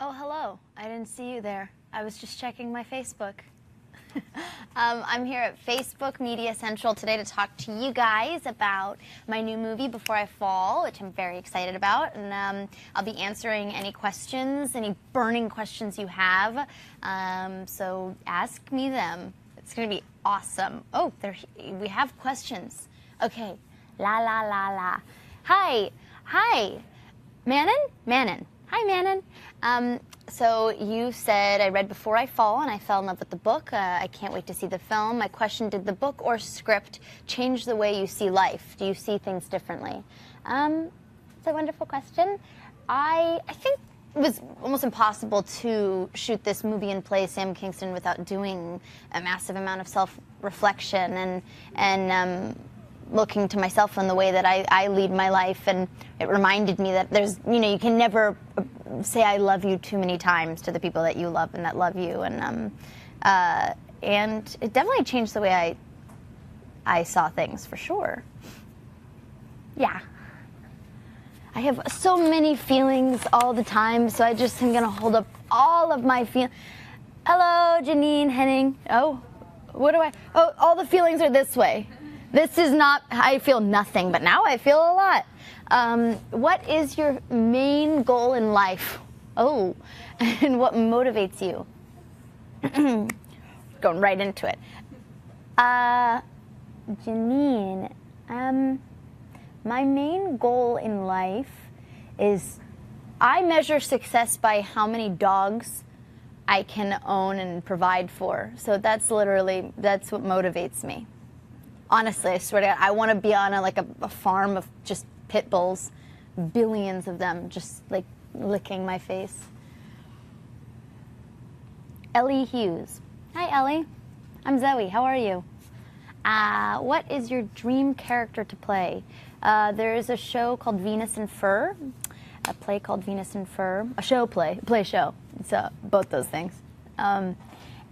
Oh, hello. I didn't see you there. I was just checking my Facebook. I'm here at Facebook Media Central today to talk to you guys about my new movie, Before I Fall, which I'm very excited about. And I'll be answering any questions, any burning questions you have. So ask me them. It's going to be awesome. Oh, we have questions. Okay. La, la, la, la. Hi. Manon. Hi, Manon. So you said, I read Before I Fall and I fell in love with the book. I can't wait to see the film. My question, did the book or script change the way you see life? Do you see things differently? It's a wonderful question. I think it was almost impossible to shoot this movie and play Sam Kingston without doing a massive amount of self-reflection and looking to myself in the way that I lead my life. And it reminded me that you can never say I love you too many times to the people that you love and that love you. And it definitely changed the way I saw things, for sure. Yeah. I have so many feelings all the time, so I just am going to hold up all of my feelings. Hello, Janine Henning. Oh, all the feelings are this way. This is not, I feel nothing, but now I feel a lot. What is your main goal in life? Oh, and what motivates you? Going right into it. Janine, my main goal in life is I measure success by how many dogs I can own and provide for. So that's what motivates me. Honestly, I swear to God, I want to be on a farm of just pit bulls, billions of them, just like licking my face. Ellie Hughes. Hi, Ellie. I'm Zoe. How are you? What is your dream character to play? There is a show called Venus in Fur, a play called Venus in Fur, a play show. It's both those things.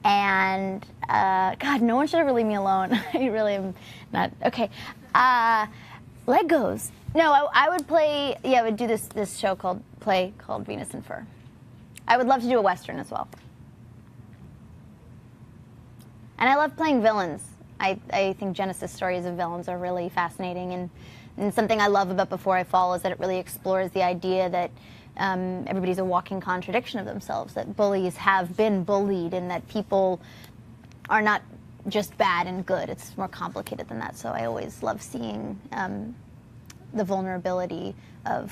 And God, no one should ever leave me alone. I really am not. Okay. Legos. No, I would play, I would do this show called Venus in Fur. I would love to do a Western as well. And I love playing villains. I think Genesis stories of villains are really fascinating. And something I love about Before I Fall is that it really explores the idea that everybody's a walking contradiction of themselves, that bullies have been bullied and that people are not just bad and good. It's more complicated than that. So I always love seeing the vulnerability of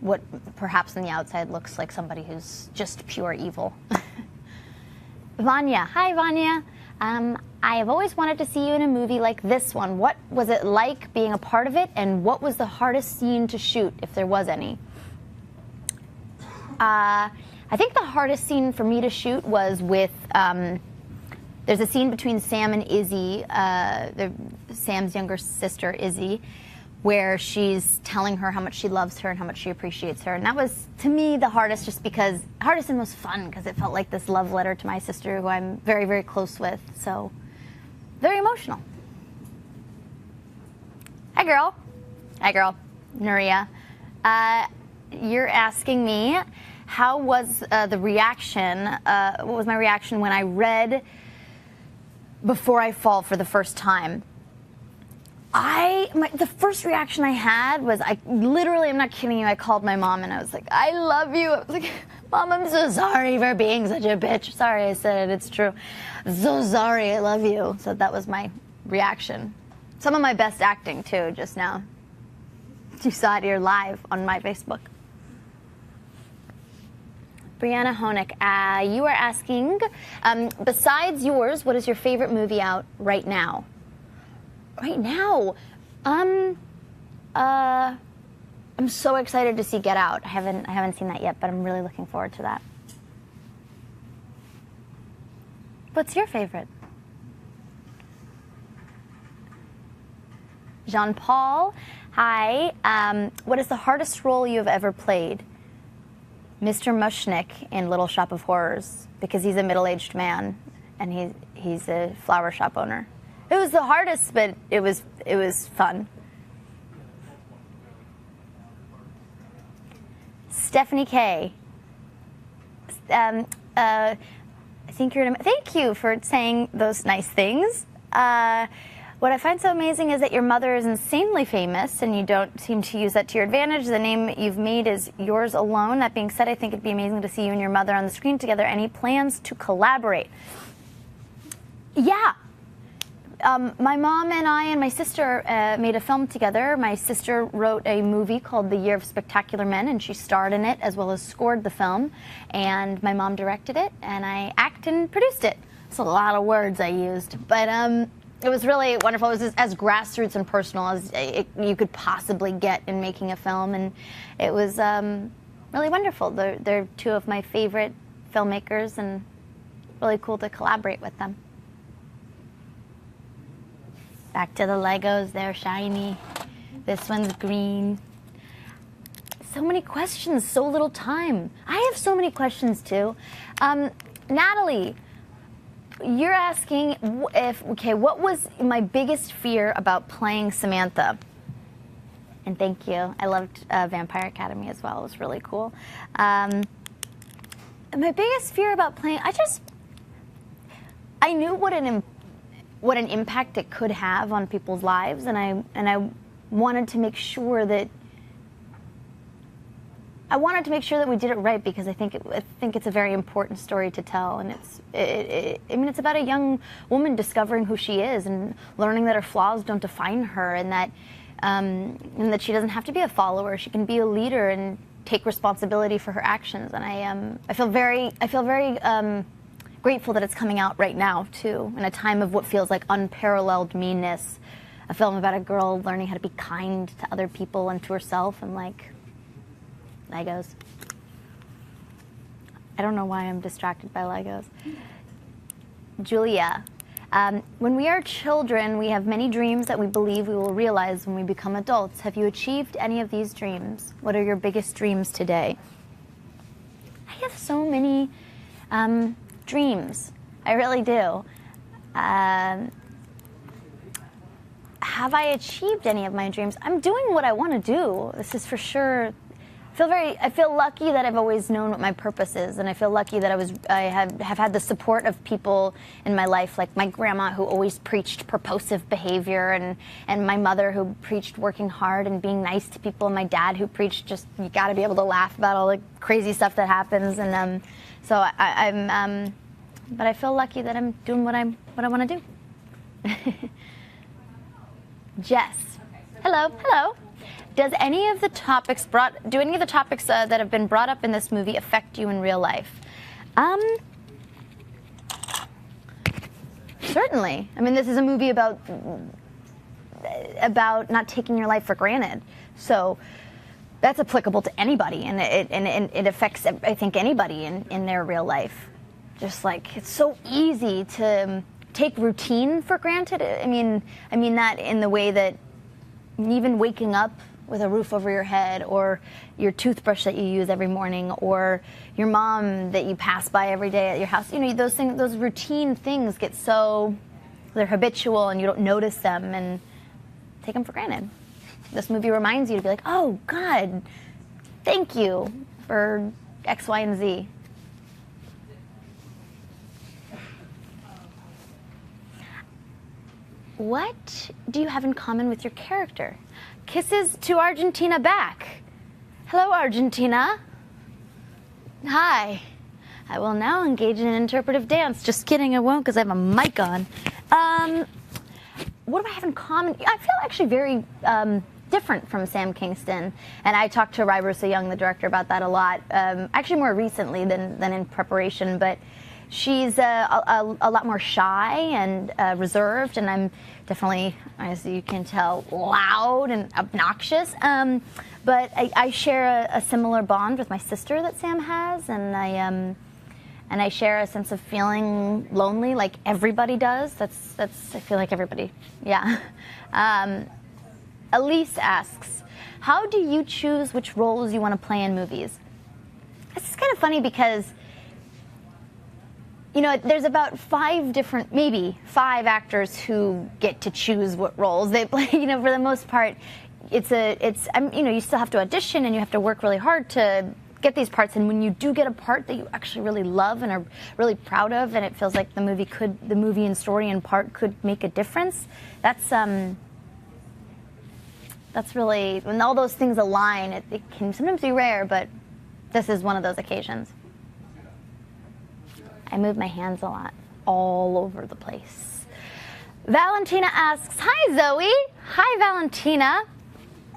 what perhaps on the outside looks like somebody who's just pure evil. Vanya. Hi, Vanya. I have always wanted to see you in a movie like this one. What was it like being a part of it, and what was the hardest scene to shoot, if there was any? I think the hardest scene for me to shoot was with, there's a scene between Sam and Izzy, Sam's younger sister, Izzy, where she's telling her how much she loves her and how much she appreciates her. And that was, to me, the hardest, hardest and most fun, because it felt like this love letter to my sister, who I'm very, very close with. So, very emotional. Hi, girl. Nuria. You're asking me, how was the reaction, what was my reaction when I read Before I Fall for the first time? The first reaction I had was, literally, I'm not kidding you, I called my mom and I was like, I love you. I was like, Mom, I'm so sorry for being such a bitch. Sorry I said it, it's true. I'm so sorry, I love you. So that was my reaction. Some of my best acting, too, just now. You saw it here live on my Facebook. Brianna Honig, you are asking, besides yours, what is your favorite movie out right now? Right now? I'm so excited to see Get Out. I haven't seen that yet, but I'm really looking forward to that. What's your favorite? Jean-Paul, hi. What is the hardest role you have ever played? Mr. Mushnick in Little Shop of Horrors, because he's a middle-aged man and he's a flower shop owner. It was the hardest, but it was fun. Stephanie K. I think you're. Thank you for saying those nice things. What I find so amazing is that your mother is insanely famous, and you don't seem to use that to your advantage. The name you've made is yours alone. That being said, I think it'd be amazing to see you and your mother on the screen together. Any plans to collaborate? Yeah. My mom and I and my sister made a film together. My sister wrote a movie called The Year of Spectacular Men, and she starred in it as well as scored the film. And my mom directed it, and I acted and produced it. It's a lot of words I used, but it was really wonderful. It was as grassroots and personal as you could possibly get in making a film, and it was really wonderful. They're two of my favorite filmmakers, and really cool to collaborate with them. Back to the Legos, they're shiny. This one's green. So many questions, so little time. I have so many questions too. Natalie, you're asking what was my biggest fear about playing Samantha? And thank you. I loved Vampire Academy as well. It was really cool. My biggest fear about playing, I knew what an impact it could have on people's lives, and I wanted to make sure that we did it right, because I think it's a very important story to tell, and it's about a young woman discovering who she is and learning that her flaws don't define her, and that she doesn't have to be a follower. She can be a leader and take responsibility for her actions. And I feel very grateful that it's coming out right now too, in a time of what feels like unparalleled meanness. A film about a girl learning how to be kind to other people and to herself, and like Legos. I don't know why I'm distracted by Legos. Julia, when we are children, we have many dreams that we believe we will realize when we become adults. Have you achieved any of these dreams? What are your biggest dreams today? I have so many dreams. I really do. Have I achieved any of my dreams? I'm doing what I want to do. This is for sure. I feel lucky that I've always known what my purpose is, and I feel lucky that I have had the support of people in my life, like my grandma, who always preached purposive behavior, and my mother, who preached working hard and being nice to people, and my dad, who preached just you got to be able to laugh about all the crazy stuff that happens, and but I feel lucky that I'm doing what I want to do. Jess, hello. Do any of the topics that have been brought up in this movie affect you in real life? Certainly. I mean, this is a movie about not taking your life for granted. So that's applicable to anybody, and it affects, I think, anybody in their real life. Just like, it's so easy to take routine for granted. I mean that in the way that even waking up with a roof over your head, or your toothbrush that you use every morning, or your mom that you pass by every day at your house. Those things, those routine things get so, they're habitual, and you don't notice them and take them for granted. This movie reminds you to be like, oh God, thank you for X, Y, and Z. What do you have in common with your character? Kisses to Argentina back. Hello, Argentina. Hi. I will now engage in an interpretive dance. Just kidding, I won't, because I have a mic on. What do I have in common? I feel actually very different from Sam Kingston, and I talked to Rybersa Young, the director, about that a lot. Actually, more recently than in preparation, but she's a lot more shy and reserved, and I'm definitely, as you can tell, loud and obnoxious. But I share a similar bond with my sister that Sam has, and I share a sense of feeling lonely, like everybody does. That's I feel like everybody, yeah. Elise asks, how do you choose which roles you want to play in movies? This is kind of funny because, there's about maybe five actors who get to choose what roles they play. For the most part, you still have to audition, and you have to work really hard to get these parts, and when you do get a part that you actually really love and are really proud of, and it feels like the movie and story and part could make a difference, that's really, when all those things align, it can sometimes be rare, but this is one of those occasions. I move my hands a lot, all over the place. Valentina asks, hi Zoey. Hi Valentina.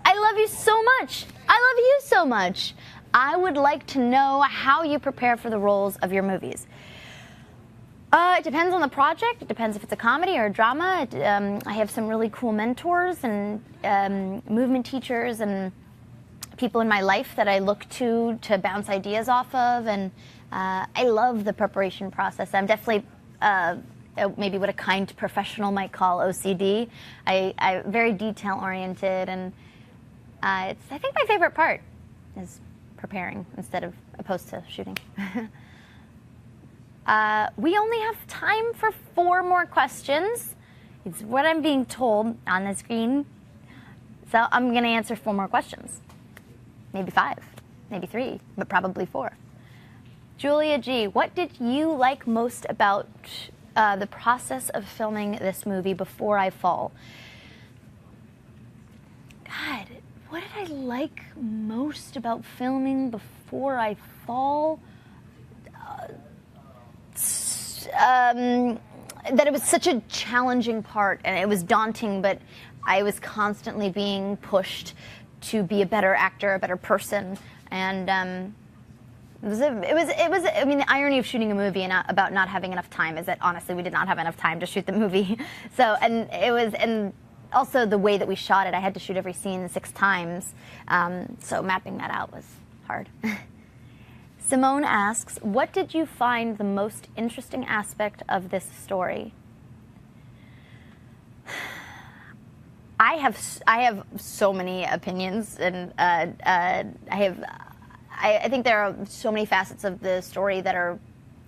I love you so much. I love you so much. I would like to know how you prepare for the roles of your movies. It depends on the project. It depends if it's a comedy or a drama. I have some really cool mentors and movement teachers and people in my life that I look to bounce ideas off of, and I love the preparation process. I'm definitely maybe what a kind professional might call OCD. I'm very detail oriented, and it's, I think, my favorite part is preparing instead of opposed to shooting. We only have time for 4 more questions. It's what I'm being told on the screen. So I'm going to answer 4 more questions. Maybe 5, maybe 3, but probably 4. Julia G., what did you like most about the process of filming this movie, Before I Fall? God, what did I like most about filming Before I Fall? That it was such a challenging part, and it was daunting, but I was constantly being pushed to be a better actor, a better person, and it was. I mean, the irony of shooting a movie and about not having enough time is that honestly we did not have enough time to shoot the movie. So, and also the way that we shot it, I had to shoot every scene 6 times. So mapping that out was hard. Simone asks, what did you find the most interesting aspect of this story? I have so many opinions, and I think there are so many facets of the story that are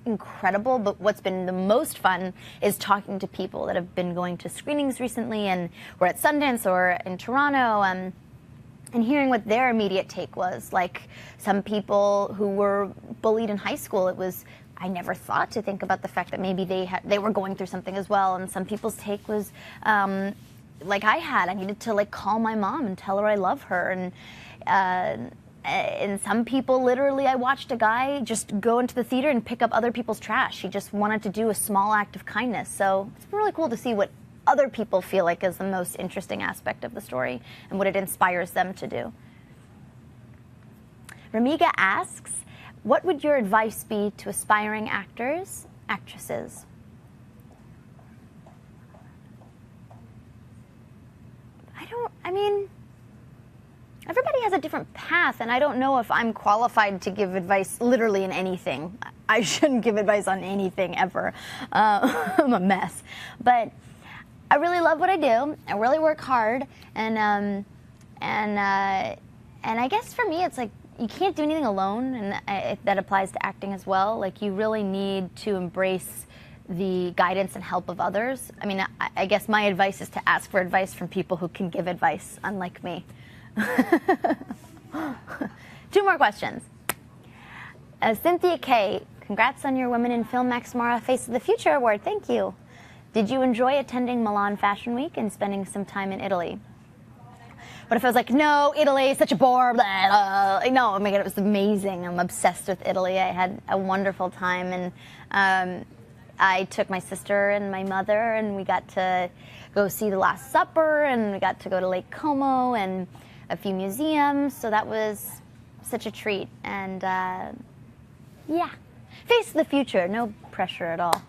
incredible, but what's been the most fun is talking to people that have been going to screenings recently and were at Sundance or in Toronto, and hearing what their immediate take was. Like some people who were bullied in high school, I never thought to think about the fact that maybe they were going through something as well, and some people's take was like I needed to call my mom and tell her I love her, and some people, literally, I watched a guy just go into the theater and pick up other people's trash. He just wanted to do a small act of kindness. So it's been really cool to see what other people feel like is the most interesting aspect of the story and what it inspires them to do. Ramiga asks, what would your advice be to aspiring actors, actresses? Everybody has a different path, and I don't know if I'm qualified to give advice literally in anything. I shouldn't give advice on anything ever. I'm a mess. But I really love what I do. I really work hard, and I guess for me, it's like you can't do anything alone, and that applies to acting as well. Like you really need to embrace the guidance and help of others. I mean, I guess my advice is to ask for advice from people who can give advice, unlike me. 2 more questions. Cynthia K., congrats on your Women in Film Max Mara Face of the Future Award. Thank you. Did you enjoy attending Milan Fashion Week and spending some time in Italy? What if I was like, no, Italy is such a bore, blah, blah. No, oh my God, it was amazing. I'm obsessed with Italy. I had a wonderful time, and I took my sister and my mother, and we got to go see The Last Supper, and we got to go to Lake Como and a few museums, so that was such a treat. And yeah, face the future, no pressure at all.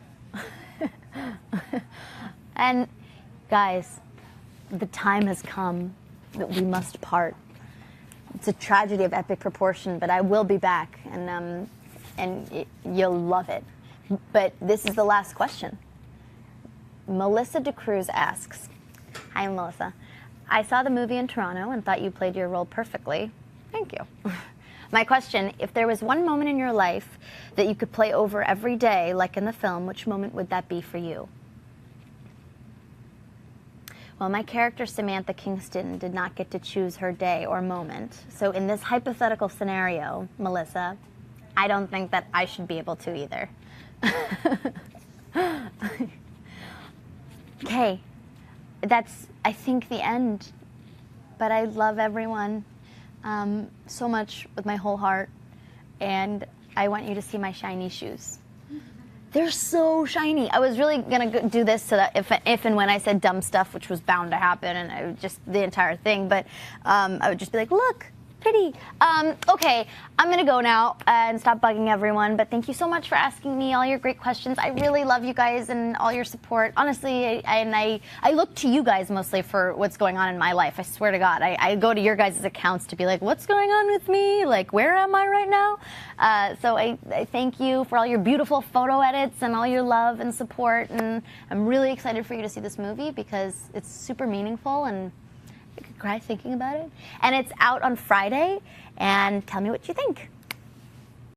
And guys, the time has come that we must part. It's a tragedy of epic proportion, but I will be back, and you'll love it. But this is the last question. Melissa DeCruz asks, hi Melissa, I saw the movie in Toronto and thought you played your role perfectly. Thank you. My question, if there was one moment in your life that you could play over every day, like in the film, which moment would that be for you? Well, my character Samantha Kingston did not get to choose her day or moment. So in this hypothetical scenario, Melissa, I don't think that I should be able to either. Okay, that's, I think, the end. But I love everyone so much with my whole heart, and I want you to see my shiny shoes. They're so shiny. I was really gonna do this so that if and when I said dumb stuff, which was bound to happen, and I would just the entire thing, but I would just be like, look, pretty. Okay, I'm gonna go now and stop bugging everyone, but thank you so much for asking me all your great questions. I really love you guys and all your support. Honestly, I look to you guys mostly for what's going on in my life. I swear to God, I go to your guys' accounts to be like, what's going on with me? Like, where am I right now? So I thank you for all your beautiful photo edits and all your love and support, and I'm really excited for you to see this movie because it's super meaningful, and I could cry thinking about it. And it's out on Friday, and tell me what you think.